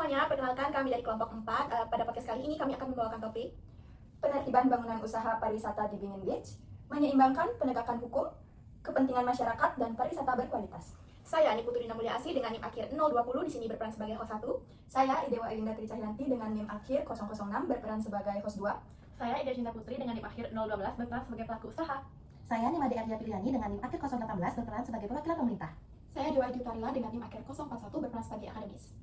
semuanya, perkenalkan kami dari kelompok 4. Pada podcast kali ini kami akan membawakan topik penertiban bangunan usaha pariwisata di Bingin Beach, menyeimbangkan penegakan hukum, kepentingan masyarakat, dan pariwisata berkualitas. Saya Ani Putu Dina Mulia Asih dengan NIM akhir 020 di sini berperan sebagai host 1. Saya Idewa Elinda Tri Cahyanti dengan NIM akhir 006 berperan sebagai host 2. Saya Ida Cinta Putri dengan NIM akhir 012 berperan sebagai pelaku usaha. Saya Nima Arya Piliani dengan NIM akhir 018 berperan sebagai perwakilan pemerintah. Saya Dewa Edi Tarila dengan NIM akhir 041 berperan sebagai akademis.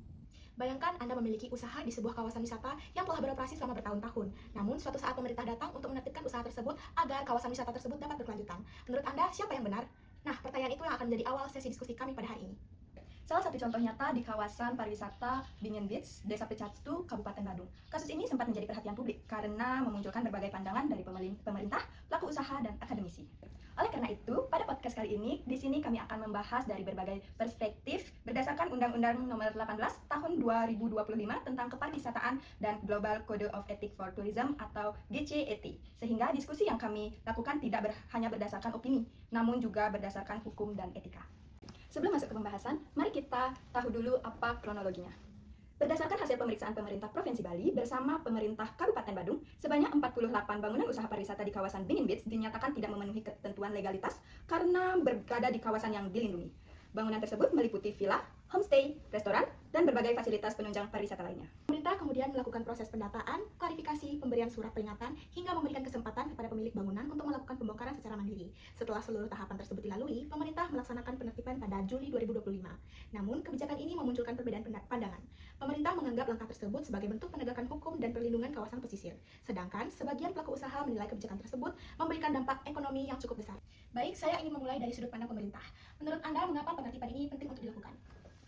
Bayangkan Anda memiliki usaha di sebuah kawasan wisata yang telah beroperasi selama bertahun-tahun. Namun, suatu saat pemerintah datang untuk menertibkan usaha tersebut agar kawasan wisata tersebut dapat berkelanjutan. Menurut Anda, siapa yang benar? Nah, pertanyaan itu yang akan menjadi awal sesi diskusi kami pada hari ini. Salah satu contoh nyata di kawasan pariwisata Bingin Beach, Desa Pecatu, Kabupaten Badung. Kasus ini sempat menjadi perhatian publik karena memunculkan berbagai pandangan dari pemerintah, pelaku usaha, dan akademisi. Oleh karena itu, pada podcast kali ini, di sini kami akan membahas dari berbagai perspektif berdasarkan Undang-Undang Nomor 18 Tahun 2025 tentang Kepariwisataan dan Global Code of Ethics for Tourism atau GCET. Sehingga diskusi yang kami lakukan tidak hanya berdasarkan opini, namun juga berdasarkan hukum dan etika. Sebelum masuk ke pembahasan, mari kita tahu dulu apa kronologinya. Berdasarkan hasil pemeriksaan pemerintah Provinsi Bali bersama pemerintah Kabupaten Badung, sebanyak 48 bangunan usaha pariwisata di kawasan Bingin Beach dinyatakan tidak memenuhi ketentuan legalitas karena berada di kawasan yang dilindungi. Bangunan tersebut meliputi villa, homestay, restoran, dan berbagai fasilitas penunjang pariwisata lainnya. Pemerintah kemudian melakukan proses pendataan, klarifikasi, pemberian surat peringatan, hingga memberikan kesempatan kepada pemilik bangunan untuk melakukan pembongkaran secara mandiri. Setelah seluruh tahapan tersebut dilalui, pemerintah melaksanakan penertiban pada Juli 2025. Namun, kebijakan ini memunculkan perbedaan pandangan. Pemerintah menganggap langkah tersebut sebagai bentuk penegakan hukum dan perlindungan kawasan pesisir. Sedangkan, sebagian pelaku usaha menilai kebijakan tersebut memberikan dampak ekonomi yang cukup besar. Baik, saya ingin memulai dari sudut pandang pemerintah. Menurut Anda, mengapa penertiban ini penting untuk dilakukan?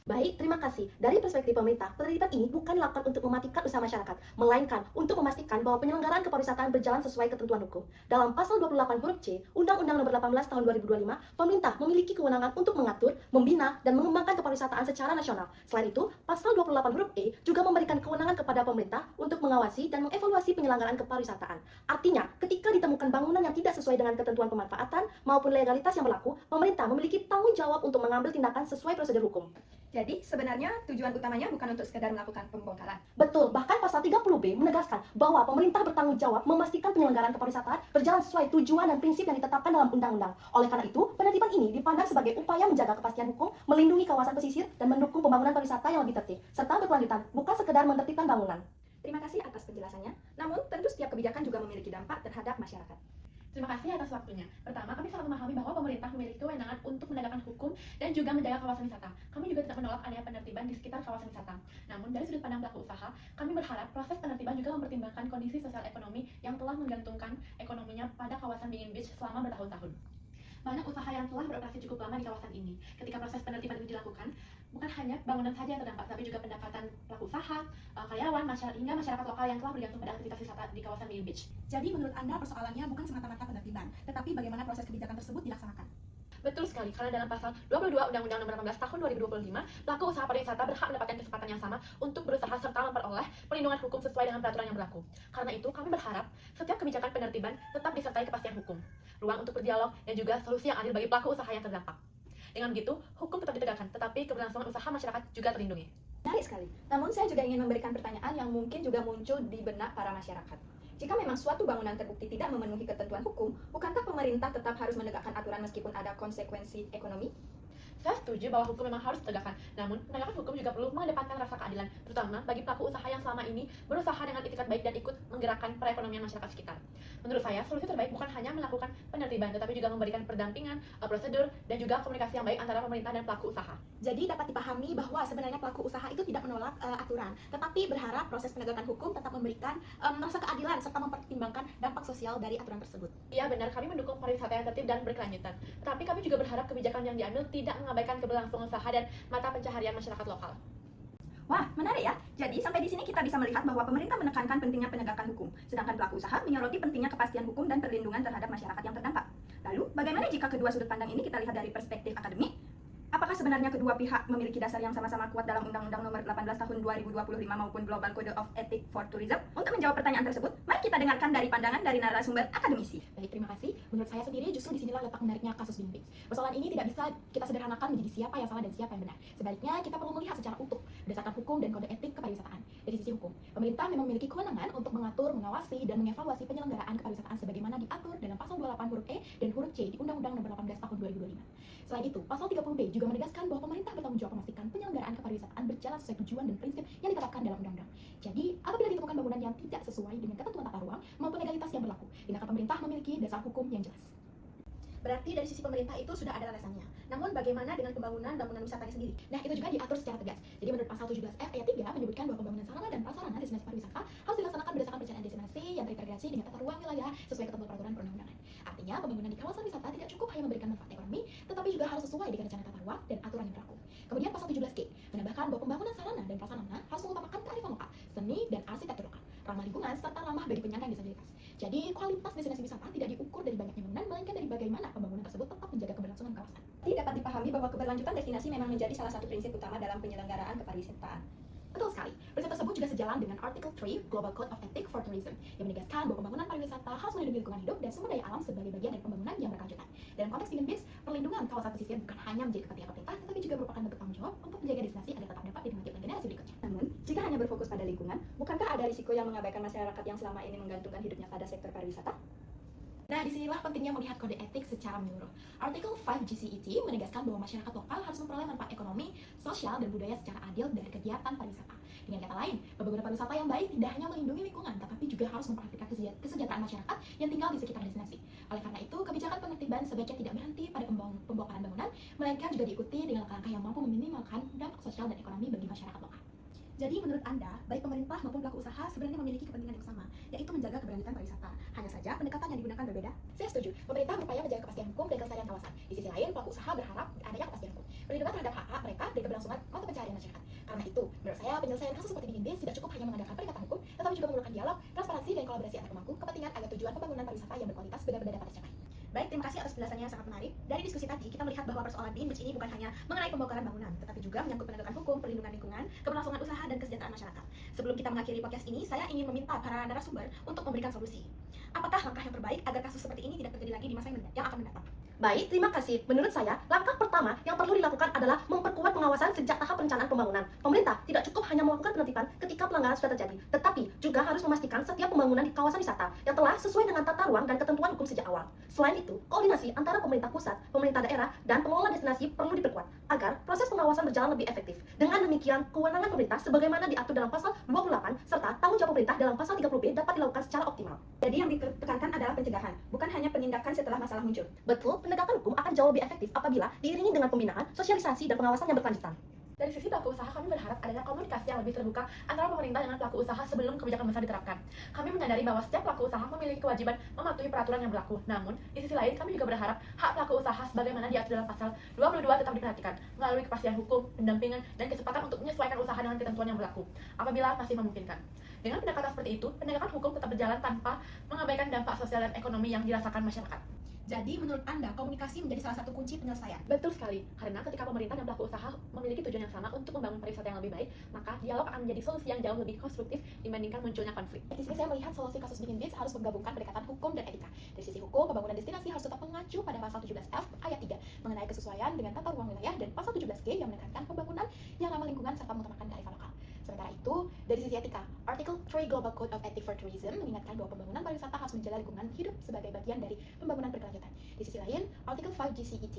Baik, terima kasih. Dari perspektif pemerintah, penertiban ini bukan dilakukan untuk mematikan usaha masyarakat, melainkan untuk memastikan bahwa penyelenggaraan kepariwisataan berjalan sesuai ketentuan hukum. Dalam pasal 28 huruf C, Undang-Undang Nomor 18 Tahun 2025, pemerintah memiliki kewenangan untuk mengatur, membina, dan mengembangkan kepariwisataan secara nasional. Selain itu, pasal 28 huruf E juga memberikan kewenangan kepada pemerintah untuk mengawasi dan mengevaluasi penyelenggaraan kepariwisataan. Artinya, ketika ditemukan bangunan yang tidak sesuai dengan ketentuan pemanfaatan maupun legalitas yang berlaku, pemerintah memiliki tanggung jawab untuk mengambil tindakan sesuai prosedur hukum. Jadi, sebenarnya tujuan utamanya bukan untuk sekedar melakukan pembongkaran. Betul, bahkan pasal 30B menegaskan bahwa pemerintah bertanggung jawab memastikan penyelenggaraan kepariwisataan berjalan sesuai tujuan dan prinsip yang ditetapkan dalam undang-undang. Oleh karena itu, penertiban ini dipandang sebagai upaya menjaga kepastian hukum, melindungi kawasan pesisir, dan mendukung pembangunan pariwisata yang lebih tertib, serta berkelanjutan, bukan sekedar menertibkan bangunan. Terima kasih atas penjelasannya. Namun, tentu setiap kebijakan juga memiliki dampak terhadap masyarakat. Terima kasih atas waktunya. Pertama, kami sangat memahami bahwa pemerintah memiliki kewenangan untuk menegakkan hukum dan juga menjaga kawasan wisata. Kami juga tidak menolak adanya penertiban di sekitar kawasan wisata. Namun, dari sudut pandang pelaku usaha, kami berharap proses penertiban juga mempertimbangkan kondisi sosial ekonomi yang telah menggantungkan ekonominya pada kawasan Bingin Beach selama bertahun-tahun. Banyak usaha yang telah beroperasi cukup lama di kawasan ini. Ketika proses penertiban ini dilakukan, bukan hanya bangunan saja yang terdampak, tapi juga pendapatan pelaku usaha, karyawan, hingga masyarakat lokal yang telah bergantung pada aktivitas wisata di kawasan Bingin Beach. Jadi, menurut Anda persoalannya bukan semata-mata penertiban, tetapi bagaimana proses kebijakan tersebut dilaksanakan. Betul sekali, karena dalam pasal 22 Undang-Undang Nomor 18 Tahun 2025, pelaku usaha pariwisata berhak mendapatkan kesempatan yang sama untuk berusaha serta memperoleh perlindungan hukum sesuai dengan peraturan yang berlaku. Karena itu, kami berharap setiap kebijakan penertiban tetap disertai kepastian hukum, ruang untuk berdialog, dan juga solusi yang adil bagi pelaku usaha yang terdampak. Dengan begitu, hukum tetap ditegakkan, tetapi keberlangsungan usaha masyarakat juga terlindungi. Menarik sekali. Namun, saya juga ingin memberikan pertanyaan yang mungkin juga muncul di benak para masyarakat. Jika memang suatu bangunan terbukti tidak memenuhi ketentuan hukum, bukankah pemerintah tetap harus menegakkan aturan meskipun ada konsekuensi ekonomi? Saya setuju bahwa hukum memang harus ditegakkan, namun penegakan hukum juga perlu mengedepankan rasa keadilan, terutama bagi pelaku usaha yang selama ini berusaha dengan itikat baik dan ikut menggerakkan perekonomian masyarakat sekitar. Menurut saya, solusi terbaik bukan hanya melakukan penertiban, tetapi juga memberikan pendampingan, prosedur, dan juga komunikasi yang baik antara pemerintah dan pelaku usaha. Jadi dapat dipahami bahwa sebenarnya pelaku usaha itu tidak menolak aturan, tetapi berharap proses penegakan hukum tetap memberikan rasa keadilan serta mempertimbangkan dampak sosial dari aturan tersebut. Iya benar, kami mendukung pariwisata yang tertib dan berkelanjutan. Tetapi kami juga berharap kebijakan yang diambil tidak mengabaikan keberlangsungan usaha dan mata pencaharian masyarakat lokal. Wah, menarik ya. Jadi sampai di sini kita bisa melihat bahwa pemerintah menekankan pentingnya penegakan hukum, sedangkan pelaku usaha menyoroti pentingnya kepastian hukum dan perlindungan terhadap masyarakat yang terdampak. Lalu, bagaimana jika kedua sudut pandang ini kita lihat dari perspektif akademik? Apakah sebenarnya kedua pihak memiliki dasar yang sama-sama kuat dalam Undang-Undang Nomor 18 Tahun 2025 maupun Global Code of Ethics for Tourism? Untuk menjawab pertanyaan tersebut, mari kita dengarkan dari pandangan dari narasumber akademisi. Baik, terima kasih. Menurut saya sendiri justru disinilah letak menariknya kasus Bin Biggs. Persoalan ini tidak bisa kita sederhanakan menjadi siapa yang salah dan siapa yang benar. Sebaliknya, kita perlu melihat secara utuh berdasarkan hukum dan kode etik kepariwisataan. Dari sisi hukum, pemerintah memang memiliki kewenangan untuk mengatur, mengawasi, dan mengevaluasi penyelenggaraan kepariwisataan sebagaimana diatur dalam pasal 28 huruf E dan huruf C di Undang-Undang Nomor 18 Tahun 2025. Selain itu, pasal 30B juga menegaskan bahwa pemerintah bertanggung jawab memastikan penyelenggaraan kepariwisataan berjalan sesuai tujuan dan prinsip yang ditetapkan dalam undang-undang. Jadi, apabila ditemukan bangunan yang tidak sesuai dengan ketentuan tata ruang maupun legalitas yang berlaku, tindakan pemerintah memiliki dasar hukum yang jelas. Berarti dari sisi pemerintah itu sudah ada landasannya. Namun bagaimana dengan pembangunan wisatanya sendiri? Nah, itu juga diatur secara tegas. Jadi menurut pasal 17F ayat 3 menyebutkan bahwa pembangunan sarana dan prasarana destinasi pariwisata harus dilaksanakan berdasarkan perencanaan destinasi yang terintegrasi dengan tata ruang wilayah sesuai ketentuan peraturan perundang-undangan. Artinya, pembangunan di kawasan wisata tidak cukup hanya memberikan manfaat ekonomi, tetapi juga harus sesuai dengan rencana tata ruang dan aturan yang berlaku. Kemudian pasal 17G menambahkan bahwa pembangunan sarana dan prasarana harus mengutamakan kearifan lokal, seni dan arsitektur lokal, ramah lingkungan serta ramah bagi penyandang disabilitas. Jadi, kualitas destinasi wisata tidak diukur dari banyaknya bangunan, melainkan dari bagaimana pembangunan tersebut tetap menjaga keberlangsungan kawasan. Dapat dipahami bahwa keberlanjutan destinasi memang menjadi salah satu prinsip utama dalam penyelenggaraan kepariwisataan. Betul sekali. Prinsip tersebut juga sejalan dengan Artikel 3 Global Code of Ethics for Tourism yang menegaskan bahwa pembangunan pariwisata harus melindungi lingkungan hidup dan sumber daya alam sebagai bagian dari pembangunan yang berkelanjutan. Dalam konteks Bin Biggs, perlindungan kawasan pesisir bukan hanya menjadi kepentingan pemerintah, tetapi juga merupakan bentuk tanggung jawab untuk menjaga destinasi agar tetap dapat dinikmati oleh generasi berikutnya. Namun, jika hanya berfokus pada lingkungan, bukankah ada risiko yang mengabaikan masyarakat yang selama ini menggantungkan hidupnya pada sektor pariwisata? Nah, disinilah pentingnya melihat kode etik secara menyeluruh. Artikel 5 GCET menegaskan bahwa masyarakat lokal harus memperoleh manfaat ekonomi, sosial, dan budaya secara adil dari kegiatan pariwisata. Dengan kata lain, pembangunan pariwisata yang baik tidak hanya melindungi lingkungan, tetapi juga harus memperhatikan kesejahteraan masyarakat yang tinggal di sekitar destinasi. Oleh karena itu, kebijakan penertiban sebaiknya tidak berhenti pada pembongkaran bangunan, melainkan juga diikuti dengan langkah-langkah yang mampu meminimalkan dampak sosial dan ekonomi bagi masyarakat lokal. Jadi menurut Anda, baik pemerintah maupun pelaku usaha sebenarnya memiliki kepentingan yang sama, yaitu menjaga keberlanjutan pariwisata. Hanya saja pendekatan yang digunakan berbeda. Saya setuju, pemerintah berupaya menjaga kepastian hukum dan kelestarian kawasan. Di sisi lain, pelaku usaha berharap adanya kepastian hukum, perlindungan terhadap hak-hak mereka dan keberlangsungan mata pencaharian masyarakat. Karena itu, menurut saya penyelesaian kasus seperti Bin Biggs tidak cukup hanya mengadakan pendekatan hukum, tetapi juga memerlukan dialog, transparansi dan kolaborasi antar pemangku kepentingan agar tujuan pembangunan pariwisata yang berkualitas benar-benar dapat tercapai. Baik, terima kasih atas penjelasannya yang sangat menarik. Dari diskusi tadi, kita melihat bahwa persoalan Bin Biggs ini bukan hanya mengenai pembongkaran bangunan, tetapi juga menyangkut penegakan hukum, perlindungan lingkungan, keberlangsungan usaha, dan kesejahteraan masyarakat. Sebelum kita mengakhiri podcast ini, saya ingin meminta para narasumber untuk memberikan solusi. Apakah langkah yang terbaik agar kasus seperti ini tidak terjadi lagi di masa yang akan mendatang? Baik, terima kasih. Menurut saya, langkah pertama yang perlu dilakukan adalah memperkuat pengawasan sejak tahap perencanaan pembangunan. Pemerintah tidak cukup hanya melakukan penertiban ketika pelanggaran sudah terjadi, tetapi juga harus memastikan setiap pembangunan di kawasan wisata yang telah sesuai dengan tata ruang dan ketentuan hukum sejak awal. Selain itu, koordinasi antara pemerintah pusat, pemerintah daerah, dan pengelola destinasi perlu diperkuat agar proses pengawasan berjalan lebih efektif. Dengan demikian, kewenangan pemerintah sebagaimana diatur dalam pasal 28 serta tanggung jawab pemerintah dalam pasal 30B dapat dilakukan secara optimal. Jadi yang ditekankan adalah pencegahan, bukan hanya penindakan setelah masalah muncul. Betul, penegakan hukum akan jauh lebih efektif apabila diiringi dengan pembinaan, sosialisasi, dan pengawasan yang berkelanjutan. Dari sisi pelaku usaha, kami berharap adanya komunikasi yang lebih terbuka antara pemerintah dengan pelaku usaha sebelum kebijakan besar diterapkan. Kami menyadari bahwa setiap pelaku usaha memiliki kewajiban mematuhi peraturan yang berlaku. Namun, di sisi lain, kami juga berharap hak pelaku usaha sebagaimana diatur dalam pasal 22 tetap diperhatikan melalui kepastian hukum, pendampingan, dan kesempatan untuk menyesuaikan usaha dengan ketentuan yang berlaku, apabila masih memungkinkan. Dengan pendekatan seperti itu, penegakan hukum tetap berjalan tanpa mengabaikan dampak sosial dan ekonomi yang dirasakan masyarakat. Jadi menurut Anda, komunikasi menjadi salah satu kunci penyelesaian. Betul sekali, karena ketika pemerintah dan pelaku usaha memiliki tujuan yang sama untuk membangun pariwisata yang lebih baik, maka dialog akan menjadi solusi yang jauh lebih konstruktif dibandingkan munculnya konflik. Di sini saya melihat solusi kasus Bin Biggs harus menggabungkan pendekatan hukum dan etika. Dari sisi hukum, pembangunan destinasi harus tetap mengacu pada pasal 17F ayat 3 mengenai kesesuaian dengan tata ruang wilayah dan pasal 17G yang menekankan pembangunan yang ramah lingkungan serta mengutamakan kearifan lokal. Sementara itu, dari sisi etika, Artikel 3 Global Code of Ethics for Tourism mengingatkan bahwa pembangunan pariwisata harus menjaga lingkungan hidup sebagai bagian dari pembangunan berkelanjutan. Di sisi lain, Artikel 5 GCET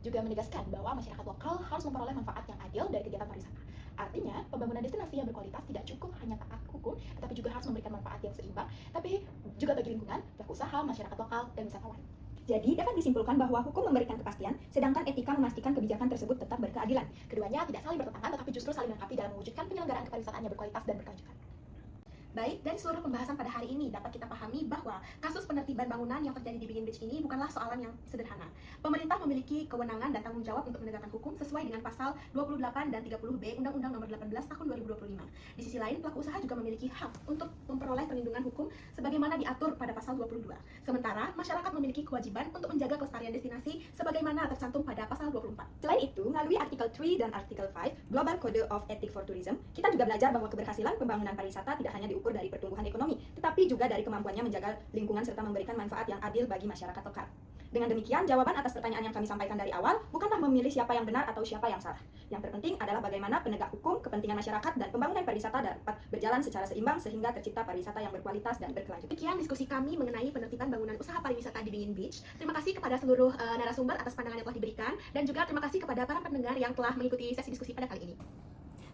juga menegaskan bahwa masyarakat lokal harus memperoleh manfaat yang adil dari kegiatan pariwisata. Artinya, pembangunan destinasi yang berkualitas tidak cukup hanya taat hukum, tetapi juga harus memberikan manfaat yang seimbang, tapi juga bagi lingkungan, pelaku usaha, masyarakat lokal, dan wisatawan. Jadi dapat disimpulkan bahwa hukum memberikan kepastian, sedangkan etika memastikan kebijakan tersebut tetap berkeadilan. Keduanya tidak saling bertentangan, tetapi justru saling melengkapi dalam mewujudkan penyelenggaraan kepariwisataan yang berkualitas dan berkelanjutan. Baik, dari seluruh pembahasan pada hari ini dapat kita pahami bahwa kasus penertiban bangunan yang terjadi di Begin Beach ini bukanlah soalan yang sederhana. Pemerintah memiliki kewenangan dan tanggung jawab untuk menegakkan hukum sesuai dengan pasal 28 dan 30B Undang-Undang Nomor 18 Tahun 2025. Di sisi lain, pelaku usaha juga memiliki hak untuk memperoleh perlindungan hukum sebagaimana diatur pada pasal 22. Sementara, masyarakat memiliki kewajiban untuk menjaga kelestarian destinasi sebagaimana tercantum pada pasal 24. Selain itu, melalui artikel 3 dan artikel 5 Global Code of Ethics for Tourism, kita juga belajar bahwa keberhasilan pembangunan pariwisata tidak hanya diukur dari pertumbuhan ekonomi, tetapi juga dari kemampuannya menjaga lingkungan serta memberikan manfaat yang adil bagi masyarakat lokal. Dengan demikian, jawaban atas pertanyaan yang kami sampaikan dari awal bukanlah memilih siapa yang benar atau siapa yang salah. Yang terpenting adalah bagaimana penegak hukum, kepentingan masyarakat, dan pembangunan pariwisata dapat berjalan secara seimbang sehingga tercipta pariwisata yang berkualitas dan berkelanjutan. Demikian diskusi kami mengenai penertiban bangunan usaha pariwisata di Begin Beach. Terima kasih kepada seluruh narasumber atas pandangan yang telah diberikan, dan juga terima kasih kepada para pendengar yang telah mengikuti sesi diskusi pada kali ini.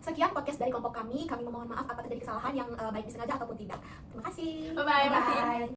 Sekian podcast dari kelompok kami. Kami memohon maaf apabila terjadi kesalahan yang baik disengaja ataupun tidak. Terima kasih. Bye-bye. Bye.